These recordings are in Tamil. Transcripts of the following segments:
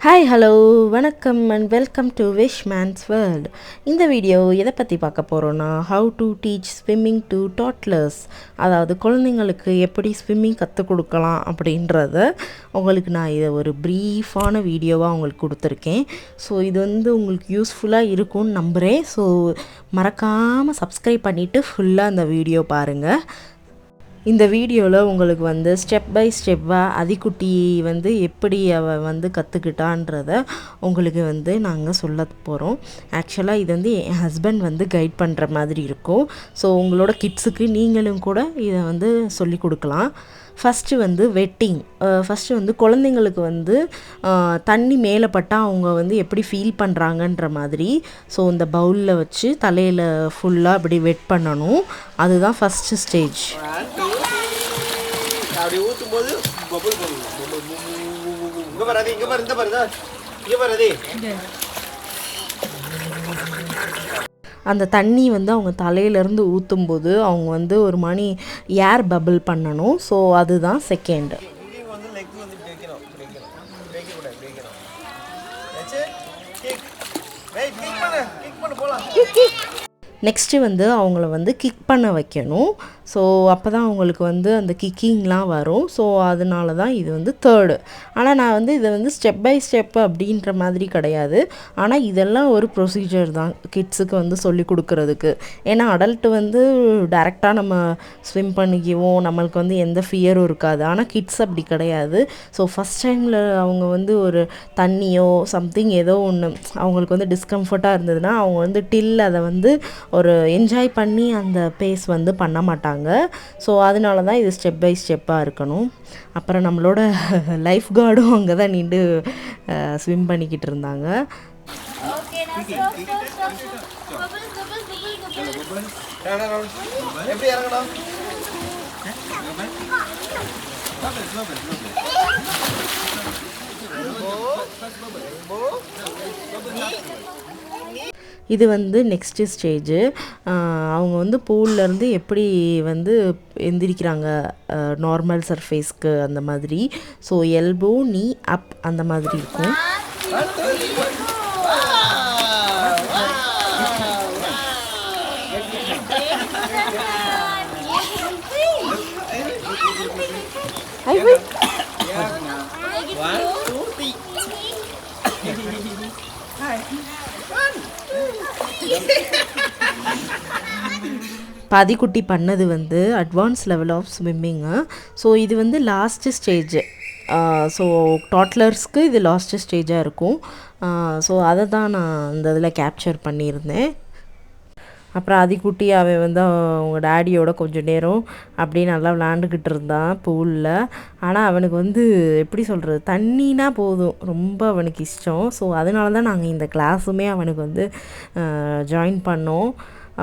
ஹாய் ஹலோ வணக்கம் and welcome to wish man's world. இந்த வீடியோ எதை பற்றி பார்க்க போகிறோன்னா, how to teach swimming to toddlers, அதாவது குழந்தைங்களுக்கு எப்படி ஸ்விம்மிங் கற்றுக் கொடுக்கலாம் அப்படின்றத உங்களுக்கு நான் இதை ஒரு ப்ரீஃபான வீடியோவாக உங்களுக்கு கொடுத்துருக்கேன். ஸோ இது உங்களுக்கு யூஸ்ஃபுல்லாக இருக்கும்னு நம்புகிறேன். ஸோ மறக்காமல் சப்ஸ்கிரைப் பண்ணிவிட்டு ஃபுல்லாக அந்த வீடியோ பாருங்கள். இந்த வீடியோவில் உங்களுக்கு ஸ்டெப் பை ஸ்டெப்பாக அதிக்குட்டி எப்படி அவள் கற்றுக்கிட்டான்றத உங்களுக்கு நாங்கள் சொல்ல போகிறோம். ஆக்சுவலாக இது என் ஹஸ்பண்ட் கைட் பண்ணுற மாதிரி இருக்கும். ஸோ உங்களோட கிட்ஸுக்கு நீங்களும் கூட இதை சொல்லி கொடுக்கலாம். First wedding. ஃபஸ்ட்டு குழந்தைங்களுக்கு தண்ணி மேலே பட்டால் அவங்க எப்படி ஃபீல் பண்ணுறாங்கன்ற மாதிரி ஸோ இந்த பவுலில் வச்சு தலையில் ஃபுல்லாக அப்படி வெட் பண்ணணும். அதுதான் ஃபஸ்ட்டு ஸ்டேஜ். அப்படி ஊற்றும் போது பபுள் பண்ணணும். இங்கே பாரு, இங்கே பாரு, இந்த பாரு, இங்கே பாரு. அந்த தண்ணி அவங்க தலையிலேருந்து ஊற்றும்போது அவங்க ஒரு மணி ஏர் பபிள் பண்ணணும். ஸோ அதுதான் செகண்டு. நெக்ஸ்ட்டு அவங்கள கிக் பண்ண வைக்கணும். ஸோ அப்போ தான் அவங்களுக்கு அந்த கிக்கிங்லாம் வரும். ஸோ அதனால தான் இது தேர்டு. ஆனால் நான் இதை ஸ்டெப் பை ஸ்டெப் அப்படின்ற மாதிரி கிடையாது. ஆனால் இதெல்லாம் ஒரு ப்ரொசீஜர் தான் கிட்ஸுக்கு சொல்லி கொடுக்குறதுக்கு. ஏன்னா அடல்ட்டு டைரெக்டாக நம்ம ஸ்விம் பண்ணிக்குவோம், நம்மளுக்கு எந்த ஃபியரும் இருக்காது. ஆனால் கிட்ஸ் அப்படி கிடையாது. ஸோ ஃபஸ்ட் டைமில் அவங்க ஒரு தண்ணியோ சம்திங் ஏதோ ஒன்று அவங்களுக்கு டிஸ்கம்ஃபர்ட்டாக இருந்ததுன்னா அவங்க டில் அதை ஒரு என்ஜாய் பண்ணி அந்த பேஸ் பண்ண மாட்டாங்க. ஸோ அதனால தான் இது ஸ்டெப் பை ஸ்டெப்பாக இருக்கணும். அப்புறம் நம்மளோட லைஃப் கார்டும் அங்கே தான் நின்று ஸ்விம் பண்ணிக்கிட்டு இருந்தாங்க. இது நெக்ஸ்ட்டு ஸ்டேஜு. அவங்க பூல்லேருந்து எப்படி எந்திரிக்கிறாங்க நார்மல் சர்ஃபேஸ்க்கு அந்த மாதிரி. ஸோ எல்போ நீ அப் அந்த மாதிரி இருக்கும். பதிக்குட்டி பண்ணது அட்வான்ஸ் லெவல் ஆஃப் ஸ்விம்மிங்கு. ஸோ இது லாஸ்ட்டு ஸ்டேஜு. ஸோ டாட்லர்ஸ்க்கு இது லாஸ்ட்டு ஸ்டேஜாக இருக்கும். ஸோ அதை தான் நான் இந்த இதில் கேப்சர் பண்ணியிருந்தேன். அப்புறம் அதிக்குட்டி அவன் அவங்க டேடியோட கொஞ்சம் நேரம் அப்படியே நல்லா விளாண்டுக்கிட்டு இருந்தான் பூலில். ஆனால் அவனுக்கு எப்படி சொல்கிறது, தண்ணினா போதும், ரொம்ப அவனுக்கு இஷ்டம். ஸோ அதனால தான் நாங்கள் இந்த கிளாஸுமே அவனுக்கு ஜாயின் பண்ணோம்.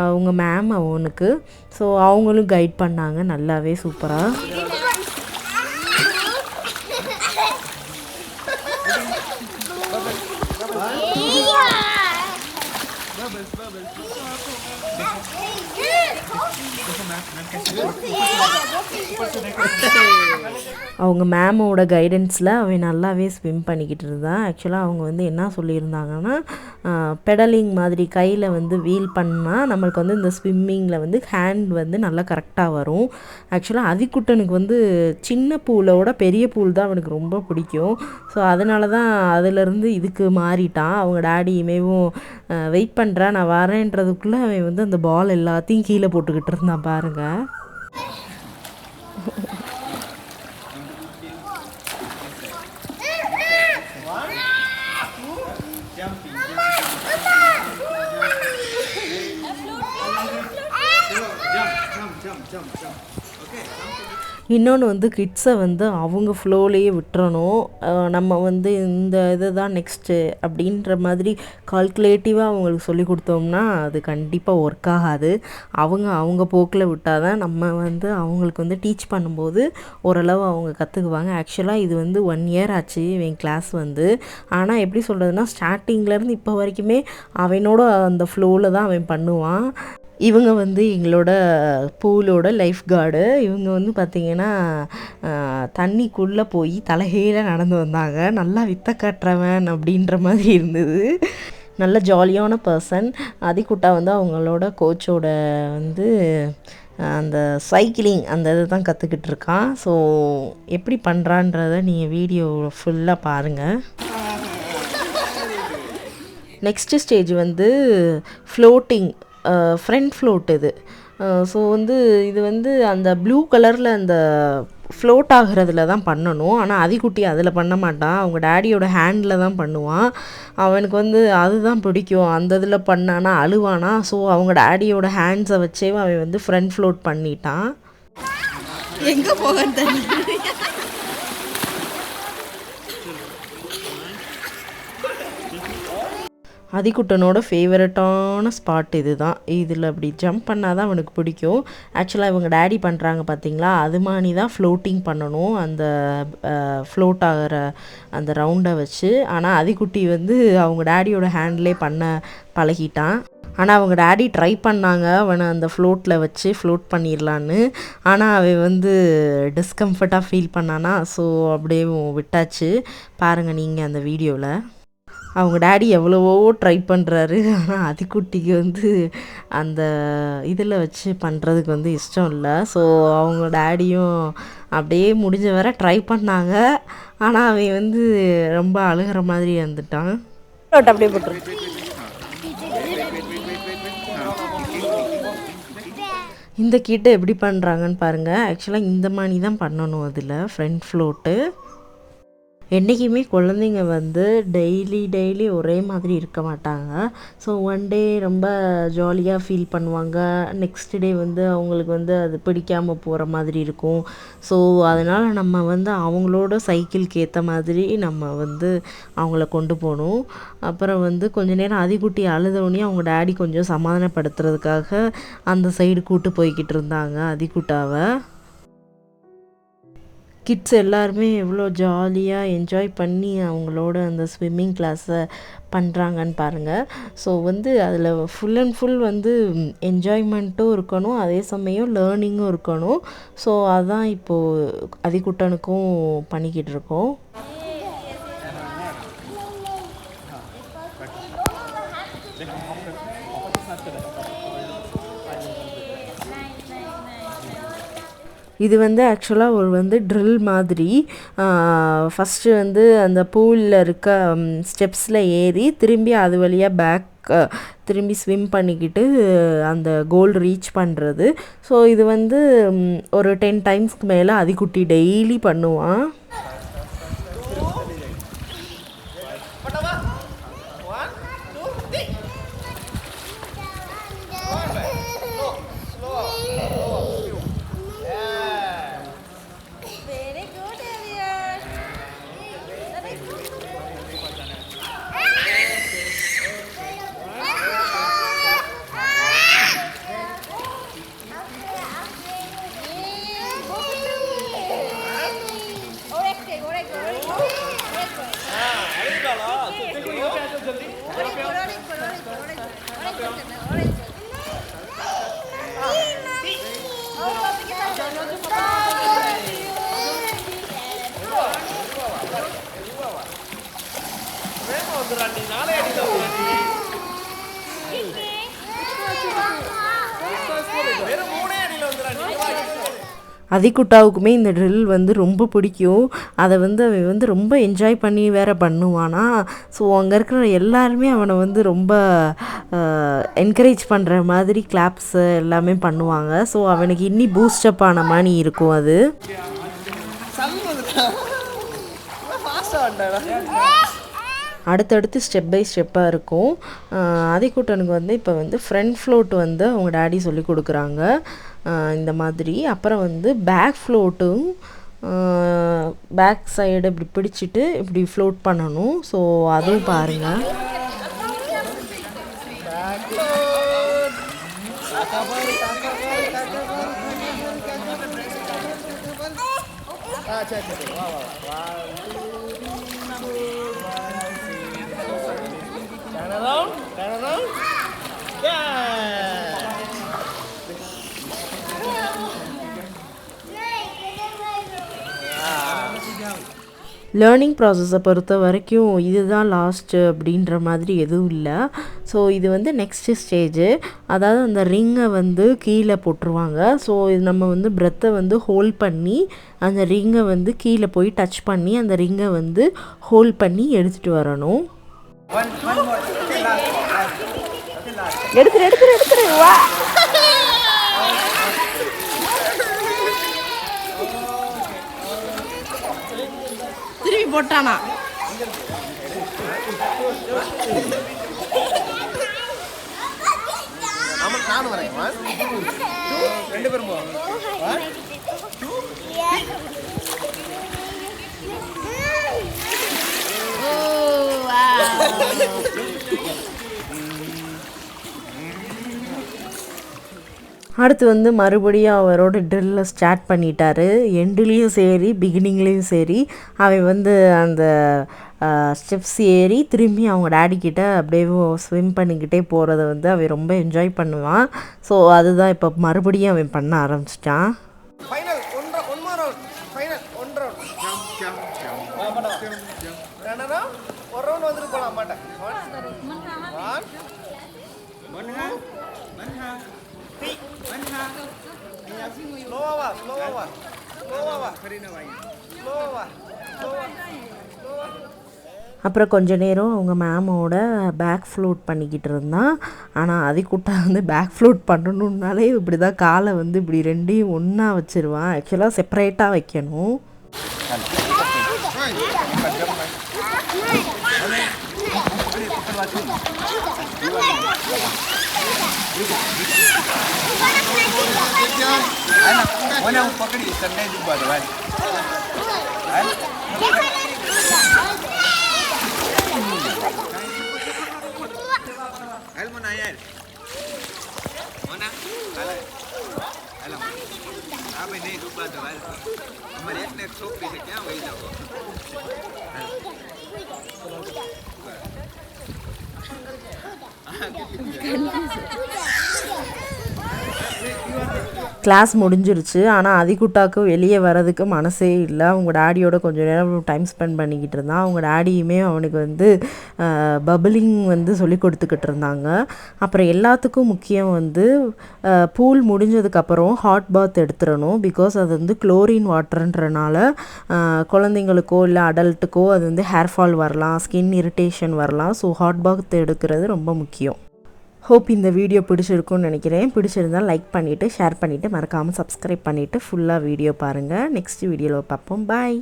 அவங்க மேம் அவனுக்கு. ஸோ அவங்களும் கைட் பண்ணாங்க நல்லாவே சூப்பராக. அவங்க மேமோட கைடன்ஸில் அவன் நல்லாவே ஸ்விம் பண்ணிக்கிட்டு இருந்தான். ஆக்சுவலாக அவங்க என்ன சொல்லியிருந்தாங்கன்னா, பெடலிங் மாதிரி கையில் வீல் பண்ணால் நம்மளுக்கு இந்த ஸ்விம்மிங்கில் ஹேண்ட் நல்லா கரெக்டாக வரும். ஆக்சுவலாக அதிக்குட்டனுக்கு சின்ன பூலோட பெரிய பூல் தான் அவனுக்கு ரொம்ப பிடிக்கும். ஸோ அதனால தான் அதிலேருந்து இதுக்கு மாறிட்டான். அவங்க டேடியுமேவும் வெயிட் பண்ணுறான், நான் வரேன்றதுக்குள்ளே அவன் அந்த பால் எல்லாத்தையும் கீழே போட்டுக்கிட்டு இருந்தான் பாருங்கள். இன்னொன்று கிட்ஸை அவங்க ஃப்ளோலேயே விட்டுறணும். நம்ம இந்த இது தான் நெக்ஸ்ட்டு அப்படின்ற மாதிரி கால்குலேட்டிவாக அவங்களுக்கு சொல்லி கொடுத்தோம்னா அது கண்டிப்பாக ஒர்க் ஆகாது. அவங்க போக்கில் விட்டால் தான் நம்ம அவங்களுக்கு டீச் பண்ணும்போது ஓரளவு அவங்க கற்றுக்குவாங்க. ஆக்சுவலாக இது 1 இயர் ஆச்சு இவன் கிளாஸ் ஆனால் எப்படி சொல்கிறதுனா, ஸ்டார்டிங்லேருந்து இப்போ வரைக்குமே அவனோட அந்த ஃப்ளோவில் தான் அவன் பண்ணுவான். இவங்க வந்து எங்களோட பூலோட லைஃப் கார்டு. இவங்க வந்து பார்த்திங்கன்னா தண்ணிக்குள்ளே போய் தலைகீழ நடந்து வந்தாங்க. நல்லா வித்த காட்டுறவன் அப்படின்ற மாதிரி இருந்தது. நல்ல ஜாலியான பர்சன். அதிகுட்டா வந்து அவங்களோட கோச்சோட வந்து அந்த சைக்கிளிங் அந்த இது தான் கற்றுக்கிட்டு இருக்கான். ஸோ எப்படி பண்ணுறான்றதை நீங்கள் வீடியோ ஃபுல்லாக பாருங்கள். நெக்ஸ்ட்டு ஸ்டேஜ் வந்து ஃப்ளோட்டிங், ஃப்ரண்ட் ஃப்ளோட் இது. ஸோ வந்து இது வந்து அந்த ப்ளூ கலரில் அந்த ஃப்ளோட் ஆகிறதுல தான் பண்ணணும். ஆனால் அதிகுட்டி அதில் பண்ண மாட்டான், அவங்க டேடியோட ஹேண்டில் தான் பண்ணுவான். அவனுக்கு வந்து அதுதான் பிடிக்கும். அந்த இதில் பண்ணானா அழுவானா. ஸோ அவங்க டேடியோட ஹேண்ட்ஸை வச்சே அவன் வந்து ஃப்ரண்ட் ஃப்ளோட் பண்ணிட்டான். எங்கே போக அதிகுட்டனோட ஃபேவரட்டான ஸ்பாட் இது தான். இதில் அப்படி ஜம்ப் பண்ணால் தான் அவனுக்கு பிடிக்கும். ஆக்சுவலாக இவங்க டேடி பண்ணுறாங்க பார்த்தீங்களா, அது மாதிரி தான் ஃப்ளோட்டிங் பண்ணணும் அந்த ஃப்ளோட் ஆகிற அந்த ரவுண்டை வச்சு. ஆனால் அதிகுட்டி வந்து அவங்க டேடியோட ஹேண்ட்லே பண்ண பழகிட்டான். ஆனால் அவங்க டேடி ட்ரை பண்ணாங்க அவனை அந்த ஃப்ளோட்டில் வச்சு ஃப்ளோட் பண்ணிடலான்னு. ஆனால் அவன் வந்து டிஸ்கம்ஃபர்ட்டாக ஃபீல் பண்ணானா. ஸோ அப்படியே விட்டாச்சு. பாருங்கள் நீங்கள் அந்த வீடியோவில். அவங்க டேடி எவ்வளவோ ட்ரை பண்ணுறாரு. ஆனால் அதிகுட்டிக்கு வந்து அந்த இதில் வச்சு பண்ணுறதுக்கு வந்து இஷ்டம் இல்லை. ஸோ அவங்க டேடியும் அப்படியே முடிஞ்ச வரை ட்ரை பண்ணாங்க. ஆனால் அவன் வந்து ரொம்ப அழுகிற மாதிரி வந்துட்டான். அப்படியே போட்டுரு. இந்த கிட்ட எப்படி பண்ணுறாங்கன்னு பாருங்கள். ஆக்சுவலாக இந்த மாதிரி தான் பண்ணணும். அதில் ஃப்ரண்ட் ஃப்ளோட்டு. என்றைக்குமே குழந்தைங்க வந்து டெய்லி ஒரே மாதிரி இருக்க மாட்டாங்க. ஸோ ஒன் டே ரொம்ப ஜாலியாக ஃபீல் பண்ணுவாங்க, நெக்ஸ்ட் டே வந்து அவங்களுக்கு வந்து அது பிடிக்காமல் போகிற மாதிரி இருக்கும். ஸோ அதனால் நம்ம வந்து அவங்களோட சைக்கிளுக்கு ஏற்ற மாதிரி நம்ம வந்து அவங்கள கொண்டு போகணும். அப்புறம் வந்து கொஞ்ச நேரம் அதிகுட்டி அழுதோடனே அவங்க டேடி கொஞ்சம் சமாதானப்படுத்துறதுக்காக அந்த சைடு கூட்டு போய்கிட்டு இருந்தாங்க அதிகுட்டாவை. கிட்ஸ் எல்லாருமே எவ்வளோ ஜாலியாக என்ஜாய் பண்ணி அவங்களோட அந்த ஸ்விம்மிங் கிளாஸை பண்ணுறாங்கன்னு பாருங்கள். ஸோ வந்து அதில் ஃபுல் அண்ட் ஃபுல் வந்து என்ஜாய்மெண்ட்டும் இருக்கணும், அதே சமயம் லேர்னிங்கும் இருக்கணும். ஸோ அதான் இப்போது அதிகுட்டனுக்கும் பண்ணிக்கிட்டு இருக்கோம். இது வந்து ஆக்சுவலாக ஒரு வந்து ட்ரில் மாதிரி. ஃபஸ்ட்டு வந்து அந்த பூலில் இருக்க ஸ்டெப்ஸில் ஏறி திரும்பி அது வழியாக பேக் திரும்பி ஸ்விம் பண்ணிக்கிட்டு அந்த கோல் ரீச் பண்ணுறது. ஸோ இது வந்து ஒரு 10 டைம்ஸ்க்கு மேலே அதிகுட்டி டெய்லி பண்ணுவான். அதிகுட்டாவுக்குமே இந்த ட்ரில் வந்து ரொம்ப பிடிக்கும். அதை வந்து அவன் வந்து ரொம்ப என்ஜாய் பண்ணி வேறு பண்ணுவானா. ஸோ அங்கே இருக்கிற எல்லாருமே அவனை வந்து ரொம்ப என்கரேஜ் பண்ணுற மாதிரி கிளாப்ஸு எல்லாமே பண்ணுவாங்க. ஸோ அவனுக்கு இன்னி பூஸ்டப் ஆன மாதிரி இருக்கும் அது. அடுத்தடுத்து ஸ்டெப் பை ஸ்டெப்பாக இருக்கும். அதிகுட்டனுக்கு வந்து இப்போ வந்து ஃப்ரண்ட் ஃப்ளோட் வந்து அவங்க டேடி சொல்லி கொடுக்குறாங்க இந்த மாதிரி. அப்புறம் வந்து பேக் ஃப்ளோட்டும் பேக் சைடு இப்படி பிடிச்சிட்டு இப்படி ஃப்ளோட் பண்ணணும். ஸோ அதுவும் பாருங்கள். Turn around. Yeah. லேர்னிங் ப்ராசஸை பொறுத்த வரைக்கும் இதுதான் லாஸ்ட்டு அப்படின்ற மாதிரி எதுவும் இல்லை. ஸோ இது வந்து நெக்ஸ்ட்டு ஸ்டேஜு. அதாவது அந்த ரிங்கை வந்து கீழே போட்டுருவாங்க. ஸோ இது நம்ம வந்து பிரெத்தை வந்து ஹோல்ட் பண்ணி அந்த ரிங்கை வந்து கீழே போய் டச் பண்ணி அந்த ரிங்கை வந்து ஹோல்ட் பண்ணி எடுத்துகிட்டு வரணும். எடுத்துரு வா. திரும்பி போட்டானா? நானும் வரேன். 2 பேரும் போவோம். அடுத்து வந்து மறுபடியும் அவரோட ட்ரில்லை ஸ்டார்ட் பண்ணிட்டாரு. எண்டுலேயும் சரி பிகினிங்லேயும் சரி அவன் வந்து அந்த ஸ்டெப்ஸ் ஏறி திரும்பி அவங்க டேடிக்கிட்ட அப்படியே ஸ்விம் பண்ணிக்கிட்டே போகிறத வந்து அவன் ரொம்ப என்ஜாய் பண்ணுவான். ஸோ அதுதான் இப்போ மறுபடியும் அவன் பண்ண ஆரம்பிச்சிட்டான். அப்புறம் கொஞ்ச நேரம் அவங்க மேமோட பேக் ஃப்ளோட் பண்ணிக்கிட்டு இருந்தான். ஆனால் அதிகுட்டா வந்து பேக் ஃப்ளோட் பண்ணணுன்னாலே இப்படி தான் காலை வந்து இப்படி ரெண்டையும் ஒன்றா வச்சுருவான். ஆக்சுவலாக செப்பரேட்டாக வைக்கணும். Mana pagdi sanay di ba diba? Al mo na yan. Mana? Alam. Abe nahi di ba diba? Hamare ek ne soap pe kya wahi jaao. Class முடிஞ்சிருச்சு. ஆனால் அதிகுட்டாவுக்கு வெளியே வர்றதுக்கு மனசே இல்லை. அவங்க டேடியோட கொஞ்சம் நேரம் டைம் ஸ்பெண்ட் பண்ணிக்கிட்டு இருந்தான். அவங்க டேடியுமே அவனுக்கு வந்து பபிளிங் வந்து சொல்லி கொடுத்துக்கிட்டு இருந்தாங்க. அப்புறம் எல்லாத்துக்கும் முக்கியம் வந்து பூல் முடிஞ்சதுக்கப்புறம் ஹாட் பாத் எடுத்துடணும். பிகாஸ் அது வந்து குளோரின் வாட்டர்ன்றனால குழந்தைங்களுக்கோ இல்லை அடல்ட்டுக்கோ அது வந்து ஹேர் ஃபால் வரலாம், ஸ்கின் இரிட்டேஷன் வரலாம். ஸோ ஹாட் பாத் எடுக்கிறது ரொம்ப முக்கியம். ஹோப் இந்த வீடியோ பிடிச்சிருக்குன்னு நினைக்கிறேன். பிடிச்சிருந்தால் லைக் பண்ணிவிட்டு ஷேர் பண்ணிவிட்டு மறக்காமல் சப்ஸ்கிரைப் பண்ணிவிட்டு ஃபுல்லாக வீடியோ பாருங்கள். நெக்ஸ்ட் வீடியோவில் பார்ப்போம். பாய்.